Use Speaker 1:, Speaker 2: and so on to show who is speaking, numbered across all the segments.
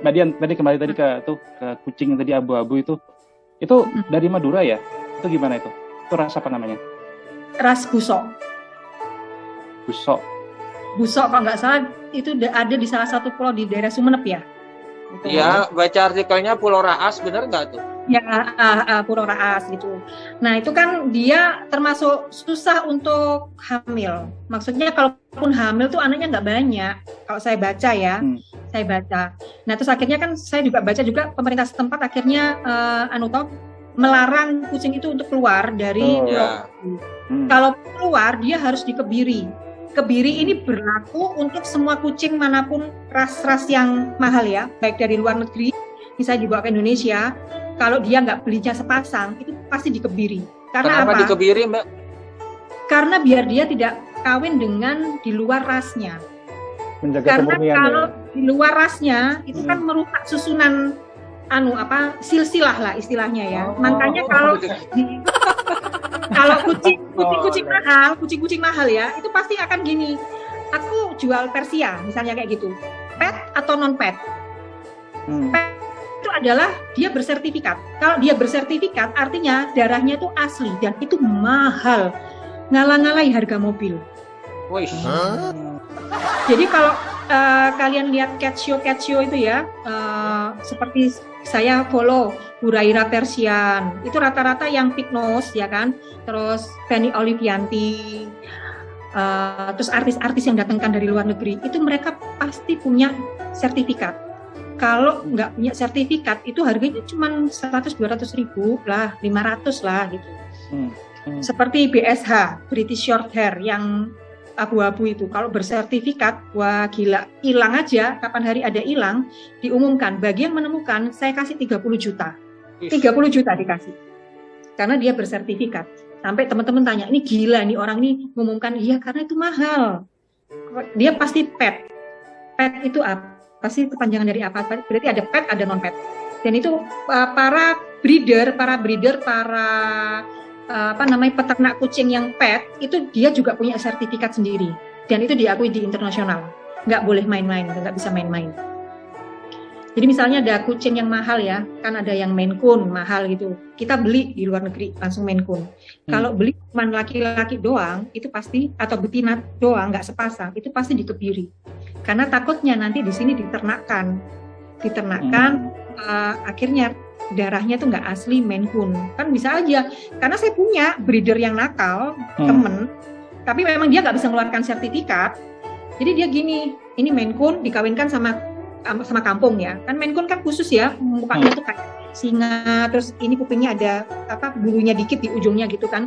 Speaker 1: Mbak Dian tadi kembali tadi ke kucing yang tadi abu-abu itu dari Madura ya? Itu gimana itu? Itu ras apa namanya?
Speaker 2: Ras busok.
Speaker 1: Busok.
Speaker 2: Busok kalau nggak salah itu ada di salah satu pulau di daerah Sumeneb ya.
Speaker 3: Iya, baca artikelnya Pulau Raas, benar nggak tuh?
Speaker 2: Ya, Pulau Raas gitu. Nah itu kan dia termasuk susah untuk hamil. Maksudnya kalaupun hamil tuh anaknya nggak banyak. Kalau saya baca ya, saya baca. Nah terus akhirnya kan saya juga baca juga pemerintah setempat akhirnya melarang kucing itu untuk keluar dari pulau. Kalau keluar dia harus dikebiri. Kebiri ini berlaku untuk semua kucing manapun ras-ras yang mahal ya, baik dari luar negeri, misalnya dibawa ke Indonesia. Kalau dia nggak belinya sepasang, itu pasti dikebiri. Karena
Speaker 3: kenapa
Speaker 2: apa?
Speaker 3: Dikebiri, Mbak?
Speaker 2: Karena biar dia tidak kawin dengan di luar rasnya.
Speaker 1: Menjaga
Speaker 2: karena kalau
Speaker 1: ya.
Speaker 2: Di luar rasnya itu kan merusak susunan silsilah lah istilahnya ya. Makanya kalau kucing-kucing mahal ya, itu pasti akan gini. Aku jual Persia, misalnya kayak gitu. Pet atau non pet. Pet itu adalah dia bersertifikat. Kalau dia bersertifikat, artinya darahnya itu asli dan itu mahal. Ngalah-ngalahi harga mobil. Jadi kalau kalian lihat cat show itu ya, seperti saya follow Huraira Persian, itu rata-rata yang pig nose ya kan, terus Fanny Olivianti, terus artis-artis yang datangkan dari luar negeri, itu mereka pasti punya sertifikat. Kalau nggak punya sertifikat, itu harganya cuma 100-200 ribu lah, 500 lah gitu. Seperti BSH, British Shorthair, yang abu-abu itu, kalau bersertifikat, wah gila, hilang aja, kapan hari ada hilang, diumumkan, bagi yang menemukan, saya kasih 30 juta. 30 juta dikasih. Karena dia bersertifikat. Sampai teman-teman tanya, ini gila, ini orang ini mengumumkan, iya karena itu mahal. Dia pasti pet. Pet itu apa? Pasti kepanjangan dari apa? Berarti ada pet, ada non-pet. Dan itu para breeder, peternak kucing yang pet itu dia juga punya sertifikat sendiri dan itu diakui di internasional, nggak boleh main-main, nggak bisa main-main. Jadi misalnya ada kucing yang mahal ya, kan ada yang Maine Coon mahal gitu, kita beli di luar negeri langsung Maine Coon. Kalau beli cuma laki-laki doang itu pasti, atau betina doang nggak sepasang, itu pasti dikebiri karena takutnya nanti di sini diternakkan akhirnya darahnya tuh nggak asli Maine Coon. Kan bisa aja, karena saya punya breeder yang nakal, temen, tapi memang dia nggak bisa mengeluarkan sertifikat. Jadi dia gini, ini Maine Coon dikawinkan sama kampung ya. Kan Maine Coon kan khusus ya, mukanya tuh kayak singa, terus ini kupingnya ada bulunya dikit di ujungnya gitu kan.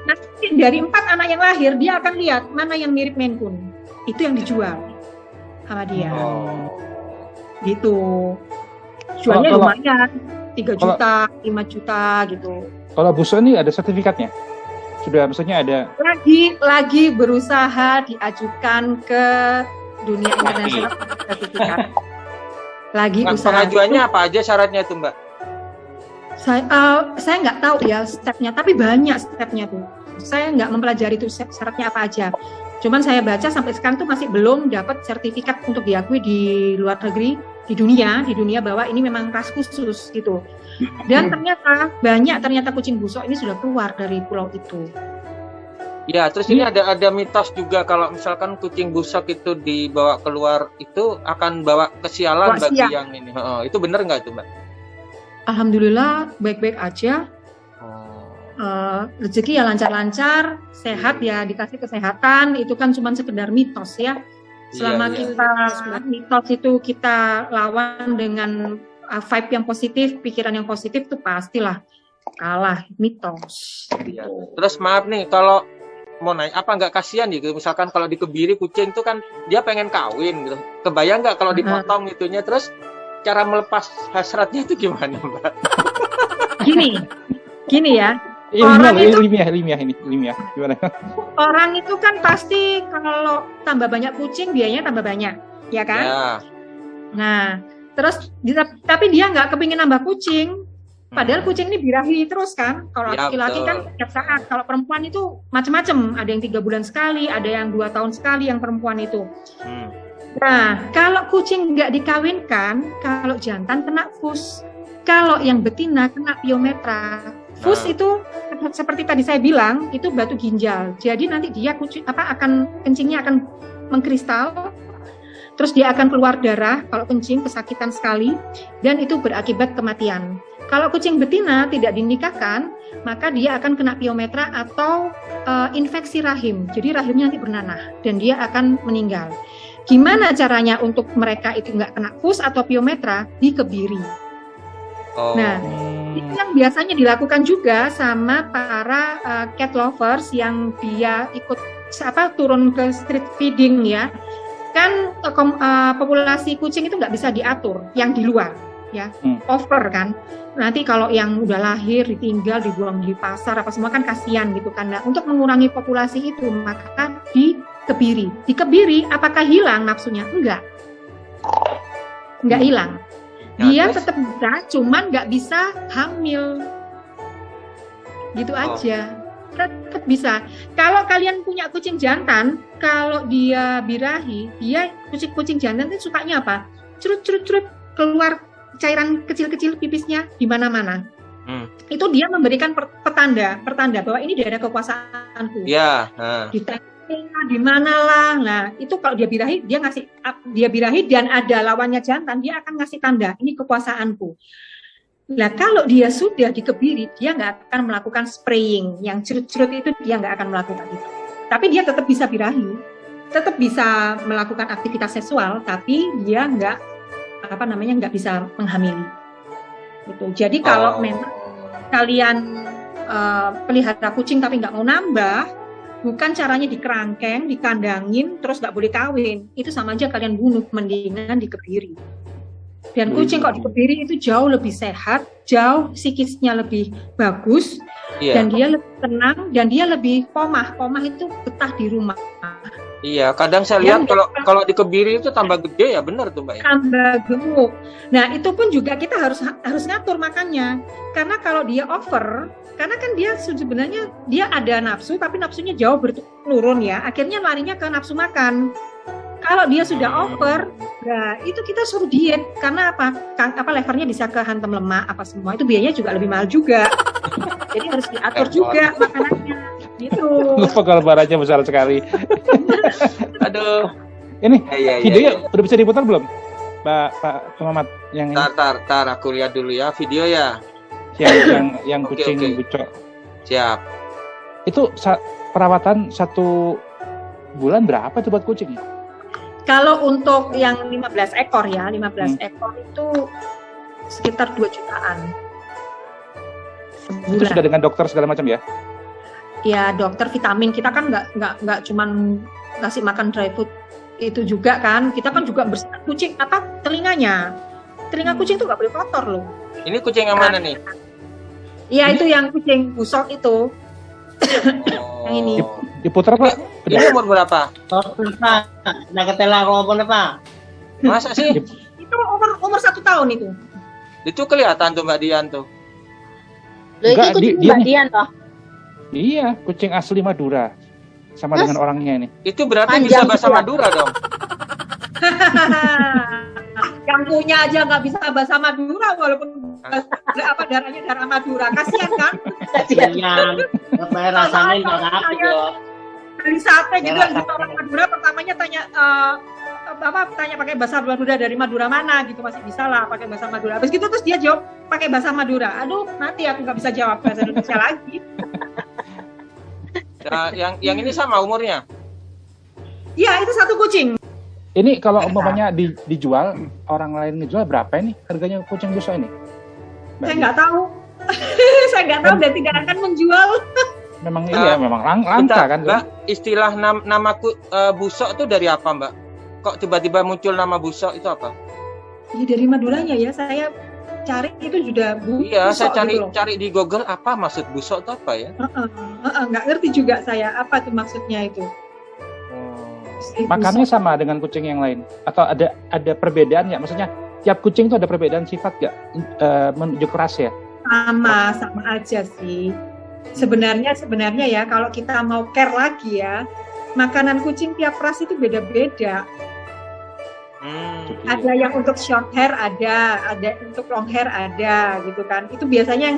Speaker 2: Nah dari 4 anak yang lahir, dia akan lihat mana yang mirip Maine Coon. Itu yang dijual sama dia. Gitu. Jualnya lumayan. 3 juta, 5 juta gitu.
Speaker 1: Kalau busok ini ada sertifikatnya? Sudah, maksudnya ada?
Speaker 2: Lagi berusaha diajukan ke dunia internasional sertifikat. Lagi usaha.
Speaker 3: Pengajuannya apa aja syaratnya tuh, Mbak?
Speaker 2: Saya nggak tahu ya stepnya, tapi banyak stepnya tuh. Saya nggak mempelajari tuh syaratnya apa aja. Cuman saya baca sampai sekarang tuh masih belum dapat sertifikat untuk diakui di luar negeri, di dunia bahwa ini memang ras khusus gitu. Dan ternyata kucing busok ini sudah keluar dari pulau itu.
Speaker 3: Ya, terus ini ada mitos juga kalau misalkan kucing busok itu dibawa keluar itu akan bawa kesialan bagi yang ini. Itu benar nggak tuh, Mbak? Alhamdulillah baik-baik aja. Rezeki ya lancar-lancar, sehat ya dikasih kesehatan, itu kan cuma sekedar mitos ya. Selama mitos itu kita lawan dengan vibe yang positif, pikiran yang positif, tuh pastilah kalah mitos. Iya. Terus maaf nih, kalau mau nanya, apa nggak kasihan gitu? Misalkan kalau dikebiri kucing tuh kan dia pengen kawin gitu. Kebayang nggak kalau dipotong itunya, terus cara melepas hasratnya itu gimana, Mbak?
Speaker 2: Gini ya.
Speaker 1: Ilmiah gimana?
Speaker 2: Orang itu kan pasti kalau tambah banyak kucing biayanya tambah banyak, ya kan? Ya. Nah, terus tapi dia nggak kepingin nambah kucing. Padahal kucing ini birahi terus kan. Kalau laki-laki kan setiap saat. Kalau perempuan itu macam-macam. Ada yang 3 bulan sekali, ada yang 2 tahun sekali yang perempuan itu. Nah, kalau kucing nggak dikawinkan, kalau jantan kena fus. Kalau yang betina kena piometra. Fus itu seperti tadi saya bilang, itu batu ginjal. Jadi nanti dia kencingnya akan mengkristal, terus dia akan keluar darah kalau kencing, kesakitan sekali, dan itu berakibat kematian. Kalau kucing betina tidak dinikahkan, maka dia akan kena piometra atau infeksi rahim. Jadi rahimnya nanti bernanah dan dia akan meninggal. Gimana caranya untuk mereka itu nggak kena fus atau piometra? Dikebiri. Nah, itu yang biasanya dilakukan juga sama para cat lovers yang dia ikut turun ke street feeding ya. Kan populasi kucing itu nggak bisa diatur yang di luar ya, over kan. Nanti kalau yang udah lahir ditinggal, dibuang di pasar apa semua kan kasihan gitu kan. Nah, untuk mengurangi populasi itu maka dikebiri. Dikebiri apakah hilang nafsunya? Enggak hilang. Dia tetap bisa, cuman nggak bisa hamil. Gitu aja. Tetap bisa. Kalau kalian punya kucing jantan, kalau dia birahi, dia kucing jantan itu sukanya apa? Curut keluar cairan kecil-kecil pipisnya di mana-mana. Itu dia memberikan pertanda bahwa ini daerah kekuasaanku. Iya. Di mana lah. Nah, itu kalau dia birahi dan ada lawannya jantan, dia akan ngasih tanda ini kekuasaanku. Nah, kalau dia sudah dikebiri, dia nggak akan melakukan spraying. Yang curut-curut itu dia nggak akan melakukan itu. Tapi dia tetap bisa birahi, tetap bisa melakukan aktivitas seksual, tapi dia nggak bisa menghamili. Gitu. Jadi kalau memang kalian pelihara kucing tapi nggak mau nambah, bukan caranya dikerangkeng, dikandangin, terus nggak boleh kawin. Itu sama aja kalian bunuh, mendingan dikebiri. Dan kucing kok dikebiri itu jauh lebih sehat, jauh psikisnya lebih bagus, dan dia lebih tenang, dan dia lebih pomah. Pomah itu betah di rumah.
Speaker 4: Iya, kadang saya lihat kalau dikebiri itu tambah gede ya, benar tuh Mbak.
Speaker 2: Tambah gemuk. Nah, itu pun juga kita harus ngatur makannya. Karena kalau dia over, karena kan dia sebenarnya dia ada nafsu, tapi nafsunya jauh berturun ya. Akhirnya larinya ke nafsu makan. Kalau dia sudah over, nah itu kita suruh diet. Karena levernya bisa kehantam lemak apa semua. Itu biayanya juga lebih mahal juga. Jadi harus diatur juga makanannya. Gitu.
Speaker 1: Lupa barangnya besar sekali.
Speaker 4: Aduh.
Speaker 1: Ini videonya udah bisa diputar belum? Pak Muhammad yang ini.
Speaker 4: Tar aku lihat dulu ya video ya.
Speaker 1: Yang kucing bucok.
Speaker 4: Siap.
Speaker 1: Itu perawatan 1 bulan berapa tuh buat kucing?
Speaker 2: Kalau untuk yang 15 ekor ya, 15 ekor itu sekitar 2 jutaan.
Speaker 1: Sebulan. Itu sudah dengan dokter segala macam ya?
Speaker 2: Ya dokter, vitamin kita kan nggak cuman kasih makan dry food itu juga kan, kita kan juga bersihkan kucing telinga kucing tuh nggak boleh kotor loh.
Speaker 4: Ini kucing yang mana nih?
Speaker 2: Iya itu yang kucing busok itu. Yang ini.
Speaker 1: Diputar Pak.
Speaker 4: Ini umur berapa?
Speaker 5: Nak ketela ko apa?
Speaker 4: Masa sih?
Speaker 2: Itu umur 1 tahun itu.
Speaker 4: Itu kelihatan tuh Mbak Dian tuh.
Speaker 5: Itu kucing Mbak Dian toh.
Speaker 1: Iya, kucing asli Madura. Sama dengan orangnya ini.
Speaker 4: Itu berarti bisa bahasa Madura dong.
Speaker 2: Yang punya aja nggak bisa bahasa Madura walaupun darahnya darah Madura. Kasihan kan?
Speaker 5: Kasihan. Apa rasanya nggak ngerti kok.
Speaker 2: Dari sate gitu orang Madura pertamanya tanya pakai bahasa Madura dari Madura mana gitu, masih bisa lah pakai bahasa Madura. Habis gitu terus dia jawab pakai bahasa Madura. Aduh, mati aku nggak bisa jawab bahasa Indonesia lagi.
Speaker 4: Nah, yang ini sama umurnya?
Speaker 2: Iya, itu 1 kucing.
Speaker 1: Ini kalau umpamanya dijual, orang lain ngejual berapa ini harganya kucing busok ini?
Speaker 2: Saya nggak tahu. Saya nggak tahu dan tidak akan menjual.
Speaker 1: Memang memang langka kan?
Speaker 4: Mbak, istilah nama busok itu dari apa Mbak? Kok tiba-tiba muncul nama busok itu apa?
Speaker 2: Ya dari Maduranya ya, saya cari itu sudah busok.
Speaker 4: Iya, saya cari di Google apa maksud busok itu apa ya?
Speaker 2: Nggak ngerti juga saya apa tuh maksudnya itu.
Speaker 1: Makannya sama dengan kucing yang lain atau ada perbedaan ya? Maksudnya tiap kucing itu ada perbedaan sifat nggak menuju ras ya?
Speaker 2: Sama aja sih. Sebenarnya ya kalau kita mau care lagi ya, makanan kucing tiap ras itu beda-beda.
Speaker 1: Jadi,
Speaker 2: Ada yang untuk short hair ada untuk long hair ada gitu kan. Itu biasanya yang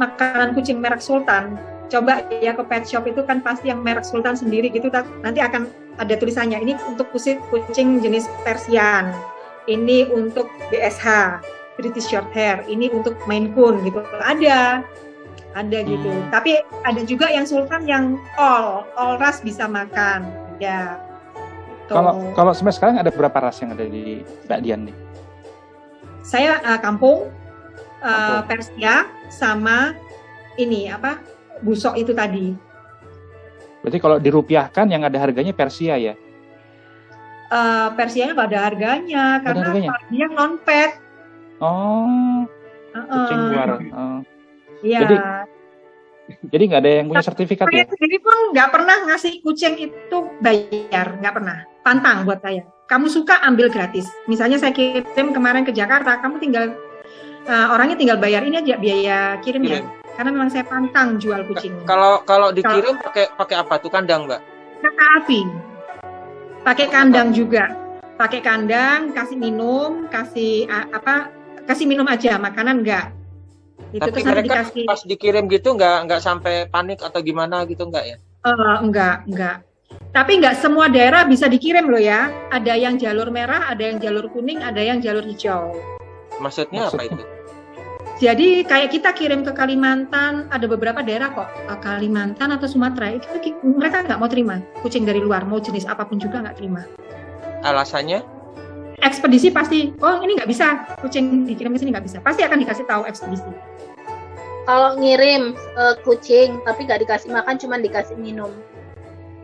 Speaker 2: makanan kucing merek Sultan. Coba ya ke pet shop itu kan pasti yang merek Sultan sendiri gitu, nanti akan ada tulisannya ini untuk kucing jenis Persian, ini untuk BSH British Short Hair, ini untuk Maine Coon gitu. Ada gitu. Tapi ada juga yang Sultan yang all ras bisa makan. Ya.
Speaker 1: Kalau sampai sekarang ada berapa ras yang ada di Mbak Dian nih?
Speaker 2: Saya kampung. Persia sama ini busok itu tadi.
Speaker 1: Berarti kalau dirupiahkan yang ada harganya Persia ya?
Speaker 2: Persianya nggak ada harganya karena dia non pet.
Speaker 1: Oh, kucing luar.
Speaker 2: Iya.
Speaker 1: Jadi nggak ada yang punya sertifikat ya?
Speaker 2: Saya sendiri pun nggak pernah ngasih kucing itu bayar, nggak pernah. Pantang buat saya. Kamu suka ambil gratis. Misalnya saya kirim kemarin ke Jakarta, kamu tinggal orangnya tinggal bayar ini aja biaya kirimnya. Karena memang saya pantang jual kucing.
Speaker 4: Kalau dikirim pakai apa tuh, kandang, Mbak?
Speaker 2: Kereta api. Pakai kandang juga. Pakai kandang, kasih minum, kasih minum aja, makanan enggak. Itu
Speaker 4: Tapi
Speaker 2: terus nanti
Speaker 4: mereka
Speaker 2: dikasih.
Speaker 4: pas dikirim gitu nggak sampai panik atau gimana gitu, nggak ya?
Speaker 2: Enggak. Tapi enggak semua daerah bisa dikirim loh ya. Ada yang jalur merah, ada yang jalur kuning, ada yang jalur hijau.
Speaker 4: Maksudnya apa itu?
Speaker 2: Jadi kayak kita kirim ke Kalimantan, ada beberapa daerah kok, Kalimantan atau Sumatera, itu mereka nggak mau terima kucing dari luar, mau jenis apapun juga nggak terima.
Speaker 4: Alasannya?
Speaker 2: Ekspedisi pasti, ini nggak bisa, kucing dikirim ke sini nggak bisa, pasti akan dikasih tahu ekspedisi.
Speaker 3: Kalau ngirim kucing tapi nggak dikasih makan, cuma dikasih minum.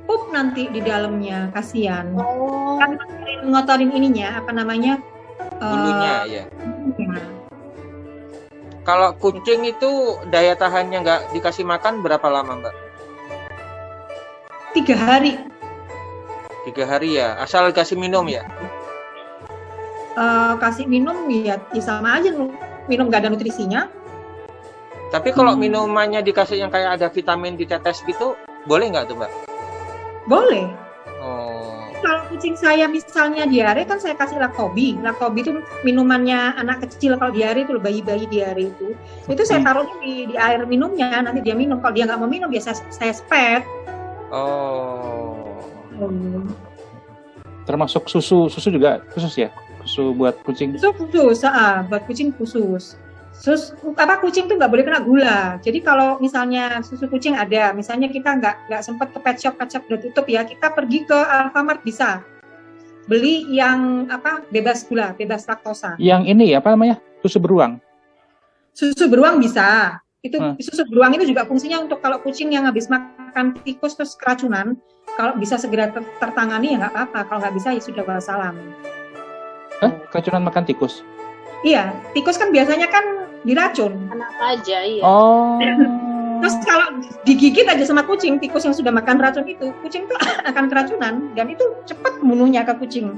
Speaker 2: Pup nanti di dalamnya, kasihan.
Speaker 3: Oh.
Speaker 2: Kan ngotorin ininya,
Speaker 4: Bulunya ya. Kalau kucing itu daya tahannya nggak dikasih makan berapa lama, Mbak?
Speaker 2: 3 hari.
Speaker 4: 3 hari ya, asal kasih minum ya?
Speaker 2: Kasih minum ya sama aja, minum nggak ada nutrisinya.
Speaker 4: Tapi kalau minumannya dikasih yang kayak ada vitamin ditetes gitu, boleh nggak tuh, Mbak?
Speaker 2: Boleh.
Speaker 4: Oh.
Speaker 2: Kalau kucing saya misalnya diare kan saya kasih Lactobi. Lactobi itu minumannya anak kecil kalau diare itu, bayi-bayi diare itu. Itu saya taruh di air minumnya, nanti dia minum. Kalau dia nggak mau minum biasa saya spet.
Speaker 4: Oh.
Speaker 1: Termasuk susu juga khusus ya? Susu buat kucing?
Speaker 2: Susu khusus, buat kucing khusus. Kucing tuh nggak boleh kena gula. Jadi kalau misalnya susu kucing ada, misalnya kita nggak sempat ke pet shop udah tutup ya, kita pergi ke Alfamart bisa beli yang bebas gula, bebas laktosa.
Speaker 1: Yang ini susu beruang?
Speaker 2: Susu beruang bisa. Itu susu beruang itu juga fungsinya untuk kalau kucing yang habis makan tikus terus keracunan, kalau bisa segera tertangani ya nggak apa-apa. Kalau nggak bisa ya sudah wassalam.
Speaker 1: Keracunan makan tikus?
Speaker 2: Iya, tikus kan biasanya kan diracun.
Speaker 3: Anak aja, iya.
Speaker 1: Oh.
Speaker 2: Terus kalau digigit aja sama kucing, tikus yang sudah makan racun itu, kucing itu akan keracunan dan itu cepat membunuhnya ke kucing.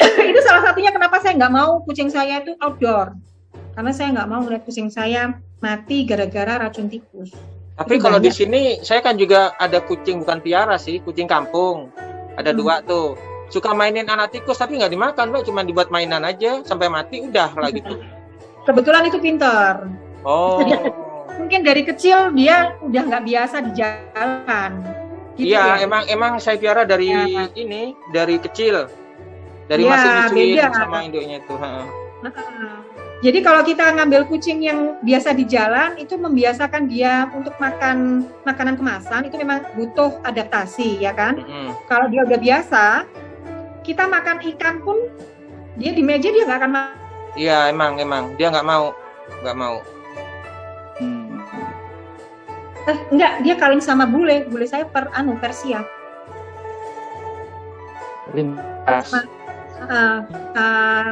Speaker 2: Itu salah satunya kenapa saya nggak mau kucing saya itu outdoor. Karena saya nggak mau melihat kucing saya mati gara-gara racun tikus.
Speaker 4: Tapi
Speaker 2: itu
Speaker 4: kalau
Speaker 2: banyak.
Speaker 4: di sini saya kan juga ada kucing, bukan piara sih, kucing kampung. Ada 2 tuh. Suka mainin anak tikus tapi nggak dimakan, Mbak, cuma dibuat mainan aja sampai mati udah lah gitu.
Speaker 2: Kebetulan itu pinter.
Speaker 4: Oh.
Speaker 2: Mungkin dari kecil dia udah nggak biasa di jalan. Gitu
Speaker 4: Iya,
Speaker 2: ya.
Speaker 4: emang saya piara dari dari kecil. Dari
Speaker 2: Ya,
Speaker 4: masih nyusuin
Speaker 2: beda.
Speaker 4: sama induknya itu.
Speaker 2: Jadi kalau kita ngambil kucing yang biasa di jalan, itu membiasakan dia untuk makan makanan kemasan, itu memang butuh adaptasi, ya kan? Kalau dia udah biasa, kita makan ikan pun, dia di meja dia nggak akan makan.
Speaker 4: Iya, emang dia nggak mau.
Speaker 2: Enggak, dia kawin sama bule saya Persia.
Speaker 1: Lintas.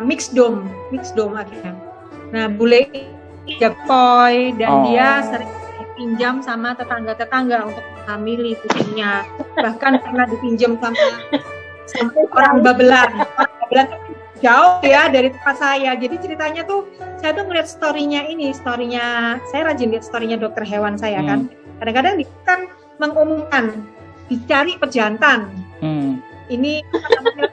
Speaker 2: Mixed dome akhirnya. Nah, bule dia poi dan dia sering pinjam sama tetangga-tetangga untuk menghamili kucingnya. Bahkan pernah dipinjam sampai orang Babelan. Babelan jauh ya dari tempat saya. Jadi ceritanya tuh saya tuh ngeliat story-nya saya rajin lihat story-nya dokter hewan saya kan. Kadang-kadang dia kan mengumumkan dicari pejantan. ini apa namanya,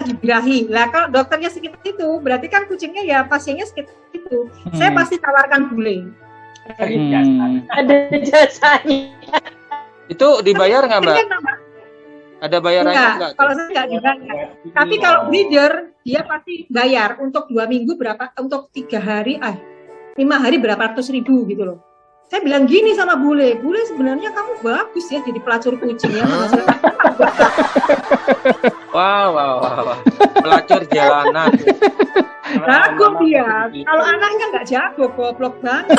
Speaker 2: dibirahi. Lah kalau dokternya seperti itu, berarti kan kucingnya ya pasiennya seperti itu. Saya pasti tawarkan bule.
Speaker 3: Ada jasanya.
Speaker 4: Itu dibayar nggak Mbak?
Speaker 2: Kan, Mbak?
Speaker 4: Ada bayarannya
Speaker 2: Enggak,
Speaker 4: nggak?
Speaker 2: kalau saya nggak dibayar. Tapi kalau breeder, dia pasti bayar untuk 2 minggu berapa, untuk 3 hari, 5 hari berapa ratus ribu gitu loh. Saya bilang gini sama bule sebenarnya kamu bagus ya jadi pelacur kucing ya.
Speaker 4: Wow. Pelacur jalanan.
Speaker 2: Jago dia. Kalau anaknya nggak jago, goblok banget.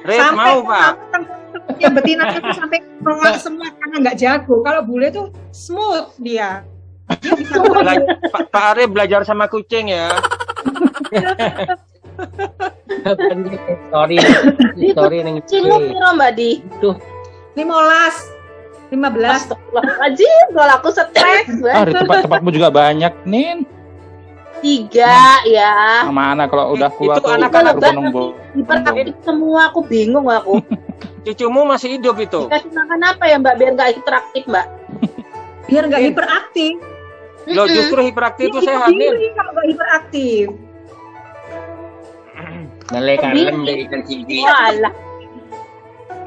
Speaker 4: Red mau Pak.
Speaker 2: Yang betina itu sampai keluar semua karena nggak jago. Kalau bule tuh smooth dia. Dia bisa
Speaker 4: Pak Arif belajar sama kucing ya.
Speaker 5: Story ning
Speaker 3: Cingmu piro Mbak Di?
Speaker 2: 15.
Speaker 3: Astagfirullahaladzim, kalau aku stres.
Speaker 1: Di tempat-tempatmu juga banyak, Nin.
Speaker 3: 3 ya.
Speaker 1: Mana kalau udah keluar
Speaker 4: Itu
Speaker 1: tuh
Speaker 4: anak-anak
Speaker 1: berbondong-bondong.
Speaker 3: Hiperaktif semua, aku bingung aku.
Speaker 4: Cucumu masih hidup itu.
Speaker 3: Dikasih makan apa ya Mbak biar nggak hiperaktif Mbak?
Speaker 2: biar nggak hiperaktif.
Speaker 4: Loh justru hiperaktif itu sehat nih.
Speaker 2: Kalau nggak hiperaktif.
Speaker 5: Nalai kalem dari ikan cibi.
Speaker 3: Walah.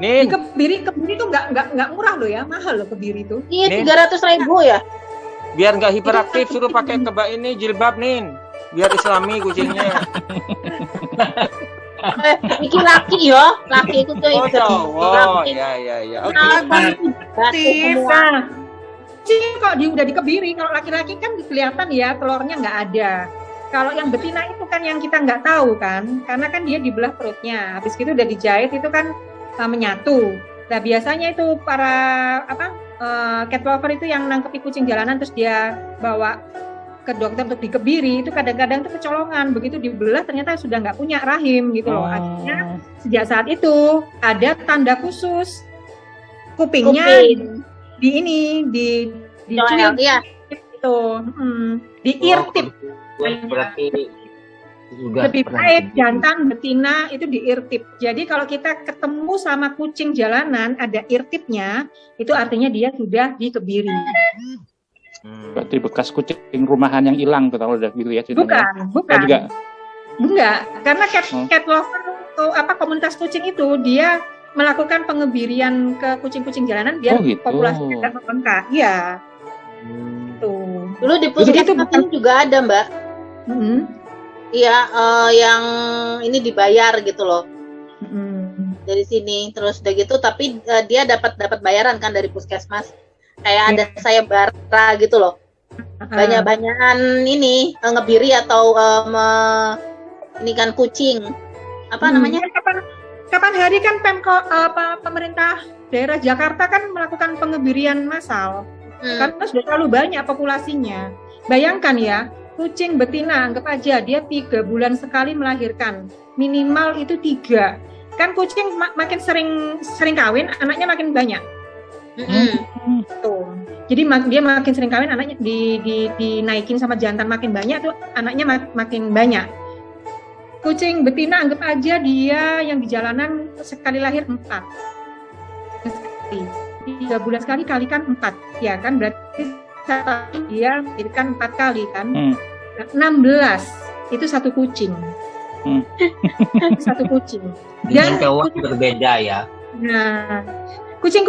Speaker 4: Nin,
Speaker 2: Kebiri itu nggak murah loh ya, mahal loh kebiri itu.
Speaker 3: Iya
Speaker 4: Nin.
Speaker 3: 300.000 ya.
Speaker 4: biar nggak hiperaktif suruh pakai kebak ini jilbab Nin. Biar islami kucingnya.
Speaker 3: Iki laki yo, laki itu tuh
Speaker 4: Oh, ya. Oke.
Speaker 2: Nah, kucing kok udah dikebiri, kalau laki-laki kan kelihatan ya telurnya nggak ada. Kalau yang betina itu kan yang kita nggak tahu kan, karena kan dia dibelah perutnya, habis itu udah dijahit itu kan menyatu. Nah biasanya itu para cat lover itu yang nangkepi kucing jalanan terus dia bawa ke dokter untuk dikebiri, itu kadang-kadang itu kecolongan, begitu dibelah ternyata sudah nggak punya rahim gitu loh. Artinya sejak saat itu ada tanda khusus kupingnya di
Speaker 3: Joel, ya.
Speaker 2: itu di irtip.
Speaker 5: Berarti juga
Speaker 2: Lebih baik jantan betina itu di irtip. Jadi kalau kita ketemu sama kucing jalanan ada irtipnya, itu artinya dia sudah dikebiri.
Speaker 1: Berarti bekas kucing rumahan yang hilang tuh kalau udah gitu ya.
Speaker 2: Bukan.
Speaker 1: Juga.
Speaker 2: Enggak, karena cat lover atau komunitas kucing itu dia melakukan pengebirian ke kucing-kucing jalanan biar
Speaker 1: gitu.
Speaker 2: populasinya tidak membengkak. Iya. Tuh.
Speaker 3: Dulu di puskesmas ini juga ada Mbak. Iya, yang ini dibayar gitu loh. Dari sini terus udah gitu, tapi dia dapat bayaran kan dari puskesmas. Kayak ada sayembara gitu loh. Banyak-banyakan ini ngebiri atau ini kan kucing. Apa namanya?
Speaker 2: Kapan hari kan pemerintah daerah Jakarta kan melakukan pengebirian massal. Karena sudah terlalu banyak populasinya. Bayangkan ya, kucing betina anggap aja dia 3 bulan sekali melahirkan. Minimal itu 3. Kan kucing makin sering kawin, anaknya makin banyak. Tuh. Jadi dia makin sering kawin, anaknya dinaikin sama jantan makin banyak tuh anaknya makin banyak. Kucing betina anggap aja dia yang di jalanan sekali lahir 4. Sekali. 3 bulan sekali kalikan 4, ya kan berarti dia melahirkan 4 kali kan. 16 itu satu kucing. Satu kucing.
Speaker 5: Dan cowok berbeda ya.
Speaker 2: Nah, kucing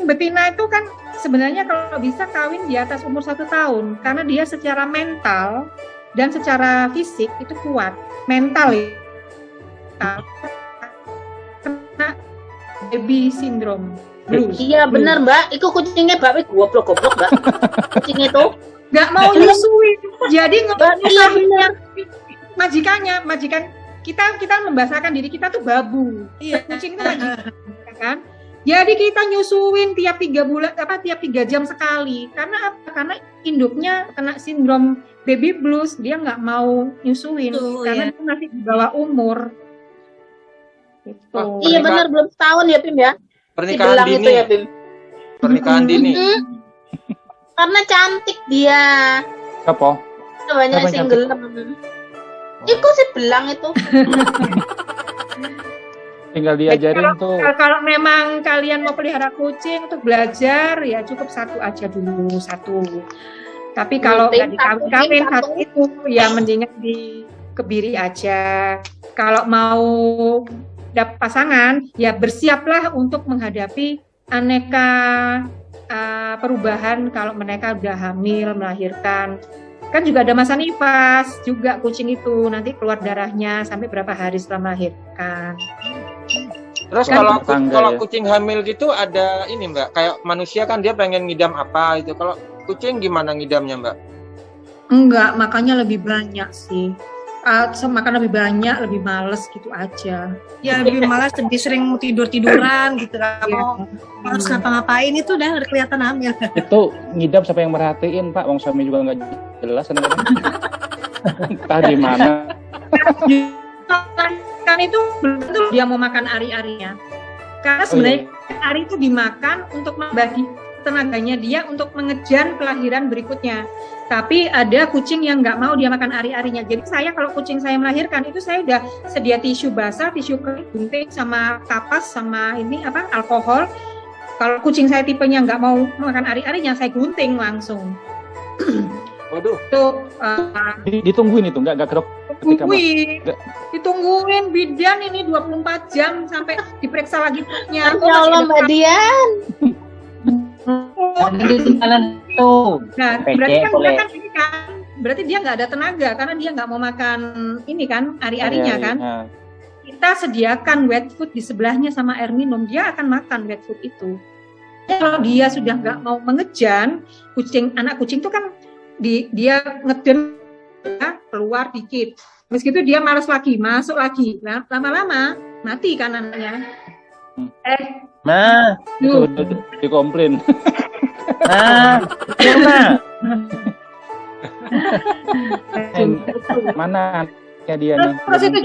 Speaker 2: betina itu kan sebenarnya kalau bisa kawin di atas umur 1 tahun karena dia secara mental dan secara fisik itu kuat. Mental ya. Kena baby syndrome.
Speaker 3: Iya benar Mbak, itu kucingnya Mbak goblok Mbak. Kucing itu
Speaker 2: nggak mau nyusuin, jadi
Speaker 3: benar.
Speaker 2: majikan kita membasahkan diri kita tuh babu. Iya. Kucing itu majikan, kan? Jadi kita nyusuin tiap 3 bulan tiap 3 jam sekali. Karena apa? Karena induknya kena sindrom baby blues, dia nggak mau nyusuin karena dia masih di bawah umur. Gitu.
Speaker 3: Iya benar, belum setahun ya Pim ya.
Speaker 4: Pernikahan dini.
Speaker 3: Itu ya, Bim.
Speaker 4: Pernikahan dini.
Speaker 3: Karena cantik dia.
Speaker 1: Apa?
Speaker 3: Banyak single. Iku sih belang itu.
Speaker 1: tinggal
Speaker 2: Jadi
Speaker 1: diajarin tuh.
Speaker 2: kalau memang kalian mau pelihara kucing untuk belajar ya cukup satu aja dulu, satu. Tapi kalau nggak dikawin-kawin satu itu ya mendingan dikebiri aja. Kalau mau dapat pasangan ya bersiaplah untuk menghadapi aneka perubahan kalau mereka udah hamil, melahirkan. Kan juga ada masa nifas juga kucing itu, nanti keluar darahnya sampai berapa hari setelah melahirkan.
Speaker 4: Terus
Speaker 1: Kan
Speaker 4: kalau
Speaker 1: tetangga
Speaker 4: kalau
Speaker 1: ya.
Speaker 4: kucing hamil gitu ada ini Mbak, kayak manusia kan dia pengen ngidam apa itu. Kalau kucing gimana ngidamnya Mbak?
Speaker 2: Enggak, makanya lebih banyak sih. Makan lebih banyak, lebih males gitu aja.
Speaker 3: Ya lebih malas, lebih sering tidur-tiduran gitu kan.
Speaker 2: Iya.
Speaker 3: Harus ngapa-ngapain itu udah kelihatan hamil.
Speaker 1: Itu ngidam siapa yang merhatiin Pak? Wong suami juga nggak jelas kadang-kadang. Entah gimana.
Speaker 2: Kan itu belum tentu dia mau makan ari-arinya. Karena sebenarnya ari itu dimakan untuk membagi tenaganya dia untuk mengejar kelahiran berikutnya. Tapi ada kucing yang nggak mau dia makan ari-arinya. Jadi saya kalau kucing saya melahirkan itu saya udah sedia tisu basah, tisu kering, gunting sama kapas sama ini apa alkohol. Kalau kucing saya tipenya nggak mau makan ari-arinya, saya gunting langsung.
Speaker 4: Waduh.
Speaker 2: Tuh
Speaker 1: Ditungguin itu nggak ke dokter ketika
Speaker 2: ditungguin bidan ini 24 jam sampai diperiksa lagi perutnya.
Speaker 6: Ya Allah Mbak Dian.
Speaker 5: Jadi jalan tuh.
Speaker 2: Nah,
Speaker 5: PC
Speaker 2: berarti kan
Speaker 5: boleh.
Speaker 2: dia kan ini kan, berarti dia nggak ada tenaga karena dia nggak mau makan ini kan ari-arinya kan.
Speaker 1: Nah,
Speaker 2: Kita sediakan wet food di sebelahnya sama air minum, dia akan makan wet food itu. Kalau dia sudah nggak mau mengejan, anak kucing itu kan dia ngeden ya, keluar dikit. Meski itu dia malas lagi, masuk lagi. Nah, lama-lama mati kan anaknya.
Speaker 5: Nah,
Speaker 1: itu udah dikomplain.
Speaker 5: gimana?
Speaker 1: Mana anaknya dia nih?
Speaker 2: Terus itu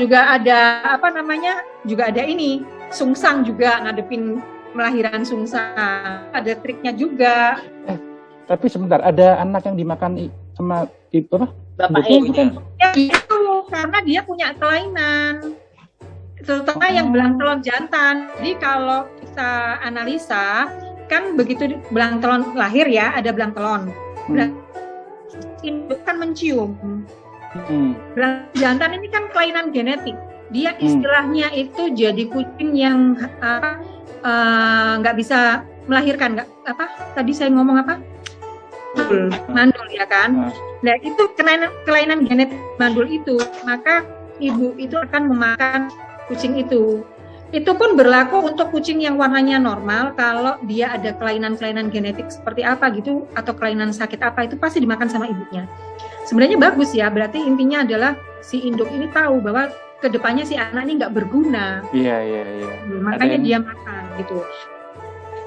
Speaker 2: juga ada apa namanya? Juga ada ini sungsang juga ngadepin melahiran sungsang. Ada triknya juga.
Speaker 1: Tapi sebentar, ada anak yang dimakan sama apa?
Speaker 5: Bapaknya
Speaker 1: Bukan.
Speaker 2: Ya itu karena dia punya kelainan. Terutama yang belang telon jantan. Jadi kalau kita analisa kan begitu belang telon lahir ya, ada belang telon. Induk kan mencium. Belang jantan ini kan kelainan genetik. Dia istilahnya itu jadi kucing yang nggak bisa melahirkan. Nggak apa? Tadi saya ngomong apa? Mandul ya kan. Nah itu kelainan genetik mandul itu, maka ibu itu akan memakan kucing itu. Itu pun berlaku untuk kucing yang warnanya normal. Kalau dia ada kelainan-kelainan genetik seperti apa gitu atau kelainan sakit apa itu pasti dimakan sama ibunya. Sebenarnya bagus ya. Berarti intinya adalah si induk ini tahu bahwa kedepannya si anak ini nggak berguna.
Speaker 1: Iya.
Speaker 2: Makanya dia makan gitu.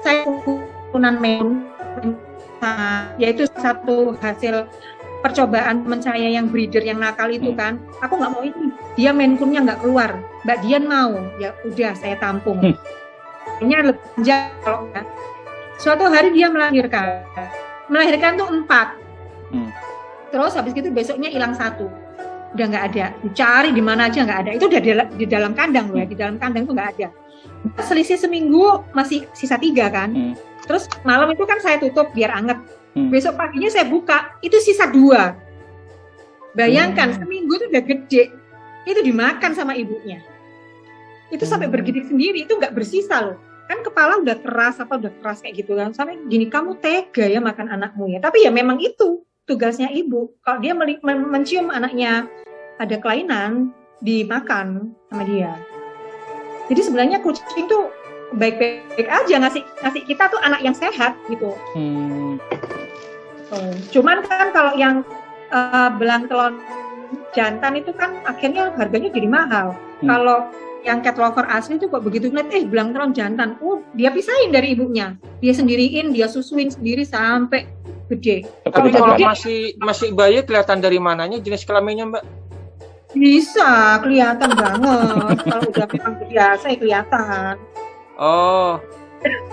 Speaker 2: Saya punan men, yaitu satu hasil percobaan teman saya yang breeder yang nakal itu kan, aku nggak mau ini, dia Maine Coon-nya nggak keluar, Mbak Dian mau, ya udah saya tampung. Ini lebih panjang kalau enggak. Suatu hari dia melahirkan tuh 4, terus habis itu besoknya hilang 1, udah nggak ada, dicari di mana aja nggak ada, itu udah di dalam kandang loh ya, di dalam kandang tuh nggak ada. Selisih seminggu masih sisa 3 kan, terus malam itu kan saya tutup biar anget. Besok paginya saya buka, itu sisa 2. Bayangkan seminggu itu udah gede, itu dimakan sama ibunya. Itu sampai bergidik sendiri, itu nggak bersisa loh. Kan kepala udah keras kayak gitu kan. Sampai gini, kamu tega ya makan anakmu ya. Tapi ya memang itu tugasnya ibu. Kalau dia mencium anaknya ada kelainan, dimakan sama dia. Jadi sebenarnya kucing tuh baik-baik aja ngasih kita tuh anak yang sehat gitu. Cuman kan kalau yang belang telon jantan itu kan akhirnya harganya jadi mahal. Kalau yang cat lover asli itu kok begitu ngeliat belang telon jantan, dia pisahin dari ibunya, dia sendiriin, dia susuin sendiri sampai gede.
Speaker 4: Tapi kalau masih bayi kelihatan dari mananya jenis kelaminnya Mbak?
Speaker 2: Bisa kelihatan banget. Kalau udah memang biasa ya kelihatan.
Speaker 4: Oh,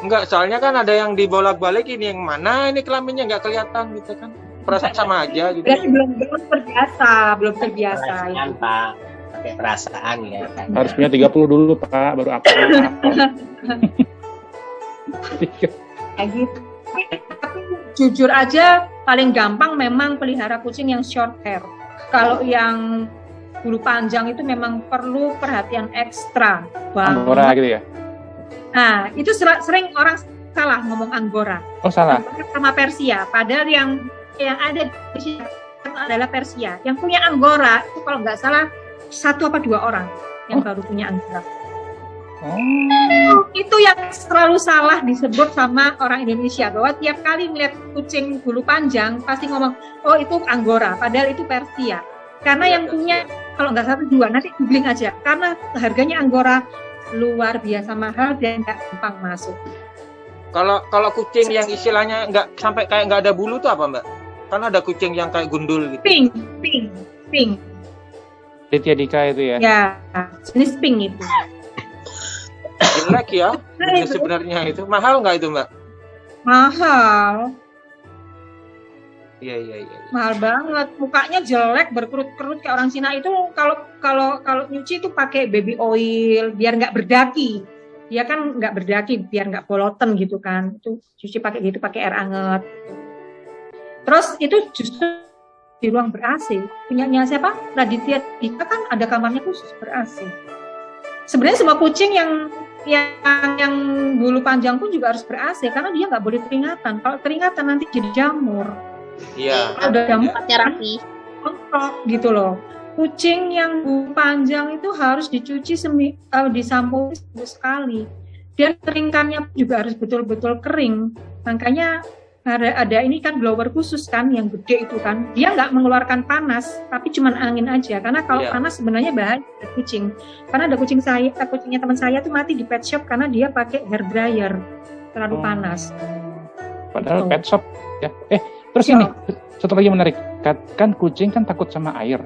Speaker 4: enggak, soalnya kan ada yang dibolak-balik ini yang mana ini kelaminnya nggak kelihatan gitu kan. Perasaan sama aja gitu.
Speaker 2: Berarti belum terbiasa ya.
Speaker 5: pakai perasaan ya kan.
Speaker 1: Harus punya 30 dulu Pak, baru apa?
Speaker 2: Kayak gitu. Tapi jujur aja paling gampang memang pelihara kucing yang short hair. Kalau yang bulu panjang itu memang perlu perhatian ekstra banget.
Speaker 1: Anggora gitu ya?
Speaker 2: Nah, itu sering orang salah ngomong Anggora.
Speaker 1: Oh salah.
Speaker 2: Sama Persia. Padahal yang ada di sini adalah Persia. Yang punya Anggora itu kalau nggak salah 1 apa 2 orang yang baru punya Anggora. Itu yang selalu salah disebut sama orang Indonesia, bahwa tiap kali melihat kucing bulu panjang pasti ngomong, oh itu Anggora, padahal itu Persia. Karena yang punya kalau nggak 1 2, nanti googling aja. Karena harganya Anggora luar biasa mahal dan nggak gampang masuk.
Speaker 4: Kalau kucing yang istilahnya nggak sampai kayak nggak ada bulu tuh apa Mbak? Karena ada kucing yang kayak gundul gitu.
Speaker 2: Pink.
Speaker 1: Ditya Dika itu ya?
Speaker 2: Ya, jenis pink itu.
Speaker 4: Jelek ya, sebenarnya itu mahal nggak itu Mbak?
Speaker 2: Mahal.
Speaker 4: Iya.
Speaker 2: Mahal banget, mukanya jelek, berkerut-kerut kayak orang Cina itu. Kalau nyuci itu pakai baby oil biar nggak berdaki. Dia kan nggak berdaki biar nggak boloten gitu kan. Itu cuci pakai gitu, pakai air anget. Terus itu justru di ruang ber-AC. Punyanya siapa? Raditya Dika kan ada kamarnya khusus ber-AC. Sebenarnya semua kucing yang bulu panjang pun juga harus ber-AC karena dia nggak boleh teringatan. Kalau teringatan nanti jadi jamur.
Speaker 4: Iya.
Speaker 2: Ada jamur
Speaker 3: terapi
Speaker 2: kontok gitu loh. Kucing yang bulu panjang itu harus dicuci disampo seminggu sekali. Dan keringkannya juga harus betul-betul kering. Makanya ada ini kan blower khusus kan yang gede itu kan. Dia nggak mengeluarkan panas, tapi cuma angin aja. Karena kalau panas sebenarnya bahaya buat kucing. Karena ada kucingnya teman saya tuh mati di pet shop karena dia pakai hair dryer terlalu panas.
Speaker 1: Padahal
Speaker 2: Gitu.
Speaker 1: pet shop ya. Terus ini satu lagi menarik, kan kucing kan takut sama air.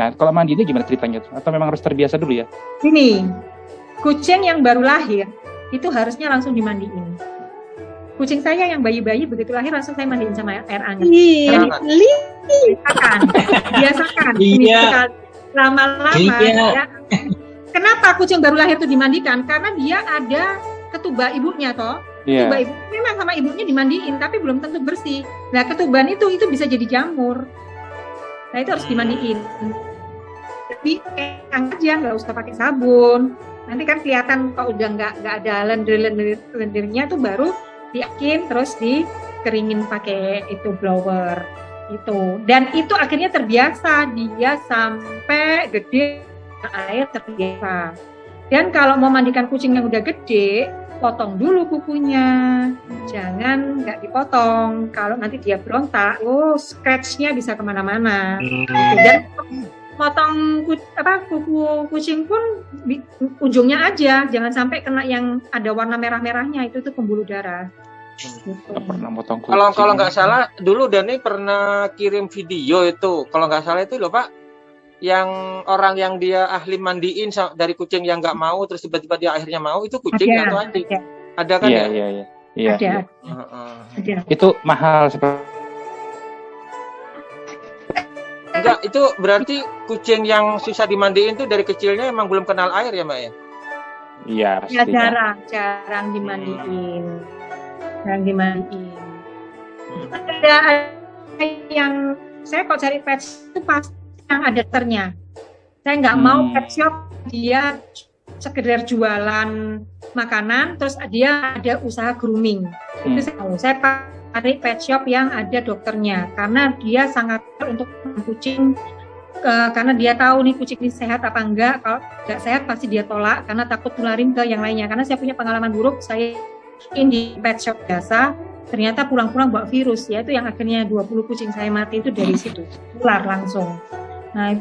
Speaker 1: Nah, kalau mandinya gimana ceritanya? Atau memang harus terbiasa dulu ya?
Speaker 2: Ini kucing yang baru lahir itu harusnya langsung dimandiin. Kucing saya yang bayi-bayi begitu lahir langsung saya mandiin sama air hangat. Biasakan.
Speaker 5: Iya.
Speaker 2: Lama-lama.
Speaker 5: Iya.
Speaker 2: Ya. Kenapa kucing baru lahir itu dimandikan? Karena dia ada ketuban ibunya toh.
Speaker 1: Iya.
Speaker 2: Ketuban ibu memang sama ibunya dimandiin, tapi belum tentu bersih. Nah ketuban itu bisa jadi jamur. Nah itu harus dimandiin. Tapi aja nggak usah pakai sabun. Nanti kan kelihatan kalau udah nggak ada lendirnya tuh baru diakin terus dikeringin pakai itu blower itu, dan itu akhirnya terbiasa dia sampai gede air terbiasa. Dan kalau mau mandikan kucing yang udah gede, potong dulu kukunya, jangan nggak dipotong. Kalau nanti dia berontak, scratch-nya bisa kemana-mana. Dan potong kuku kucing pun ujungnya aja, jangan sampai kena yang ada warna merah-merahnya, itu tuh pembuluh darah. Gitu.
Speaker 1: Pernah motong kucing.
Speaker 4: Kalau nggak salah dulu Dani pernah kirim video itu, kalau nggak salah itu loh Pak, yang orang yang dia ahli mandiin dari kucing yang nggak mau terus tiba-tiba dia akhirnya mau, itu kucing atau anjing? Ada kan ya?
Speaker 1: Iya.
Speaker 2: Ada.
Speaker 1: Itu mahal seperti.
Speaker 4: Enggak, itu berarti kucing yang susah dimandiin tuh dari kecilnya emang belum kenal air ya Mbak ya?
Speaker 1: Iya,
Speaker 2: Ya
Speaker 1: pastinya.
Speaker 2: jarang dimandiin. Ada yang saya kalau cari pet itu pasti yang ada ternya. Saya nggak mau pet shop dia sekedar jualan makanan terus dia ada usaha grooming. Itu saya mau. Saya cari pet shop yang ada dokternya karena dia sangat untuk kucing, karena dia tahu nih kucing ini sehat apa enggak. Kalau enggak sehat pasti dia tolak karena takut nularin ke yang lainnya. Karena saya punya pengalaman buruk, saya di pet shop biasa ternyata pulang-pulang bawa virus, yaitu yang akhirnya 20 kucing saya mati itu dari situ, tular langsung. Nah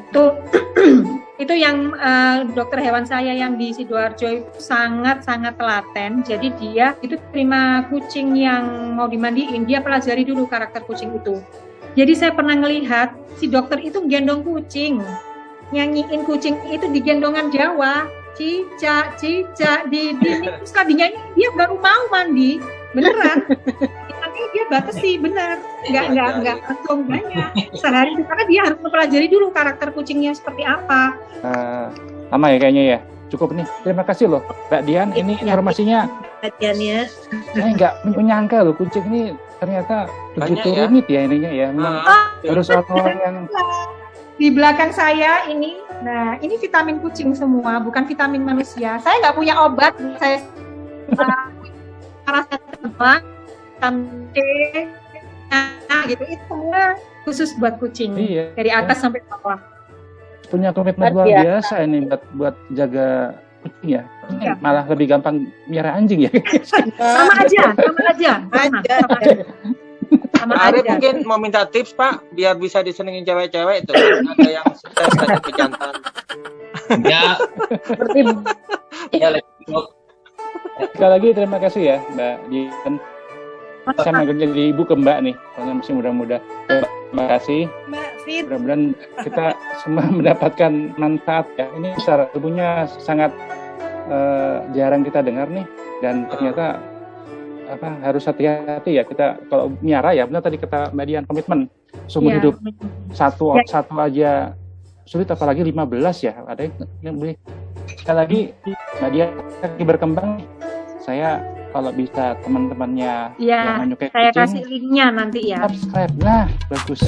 Speaker 2: itu yang dokter hewan saya yang di Sidoarjo itu sangat-sangat telaten. Jadi dia itu terima kucing yang mau dimandiin, dia pelajari dulu karakter kucing itu. Jadi saya pernah ngelihat si dokter itu gendong kucing, nyanyiin kucing itu di gendongan Jawa, cicak di terus tadinya dia baru mau mandi, beneran. Tapi dia batasi benar, nggak langsung banyak sehari, karena dia harus mempelajari dulu karakter kucingnya seperti apa.
Speaker 1: Lama ya kayaknya ya. Cukup nih. Terima kasih loh Mbak Dian. Ini informasinya
Speaker 6: Latihannya.
Speaker 1: saya nggak menyangka loh kucing ini ternyata begitu
Speaker 4: ya.
Speaker 1: rumit ya ininya ya. Memang harus orang yang
Speaker 2: Di belakang saya ini, nah ini vitamin kucing semua, bukan vitamin manusia. Saya nggak punya obat, saya paracetamol, vitamin D, gitu. Itu semua khusus buat kucing,
Speaker 1: iya,
Speaker 2: dari atas sampai bawah.
Speaker 1: punya komitmen luar biasa ini buat jaga kucing ya. Ini malah lebih gampang miara anjing ya.
Speaker 2: Sama aja. Sama
Speaker 4: Pak Arif
Speaker 2: aja.
Speaker 4: mungkin mau minta tips Pak biar bisa disenengin cewek-cewek itu. Ada yang sukses ada pejantan.
Speaker 5: Ya,
Speaker 6: Seperti
Speaker 5: ya lebih.
Speaker 1: Sekali lagi terima kasih ya Mbak Dian. Saya manggilnya jadi ibu ke Mbak nih, soalnya masih muda-muda. Terima kasih.
Speaker 6: Mbak Fit.
Speaker 1: Mudah-mudahan kita semua mendapatkan manfaat ya. Ini secara ilmunya sangat jarang kita dengar nih, dan ternyata harus hati-hati ya kita kalau miara ya. Benar tadi kata Mbak Dian, komitmen seumur hidup. Satu aja sulit, apalagi 15 ya. Ada yang beli. Sekali lagi Mbak Dian lagi berkembang. Saya kalau bisa teman-temannya yang menyukai
Speaker 2: Saya
Speaker 1: kucing,
Speaker 2: kasih linknya nanti ya.
Speaker 1: subscribe. Nah, bagus.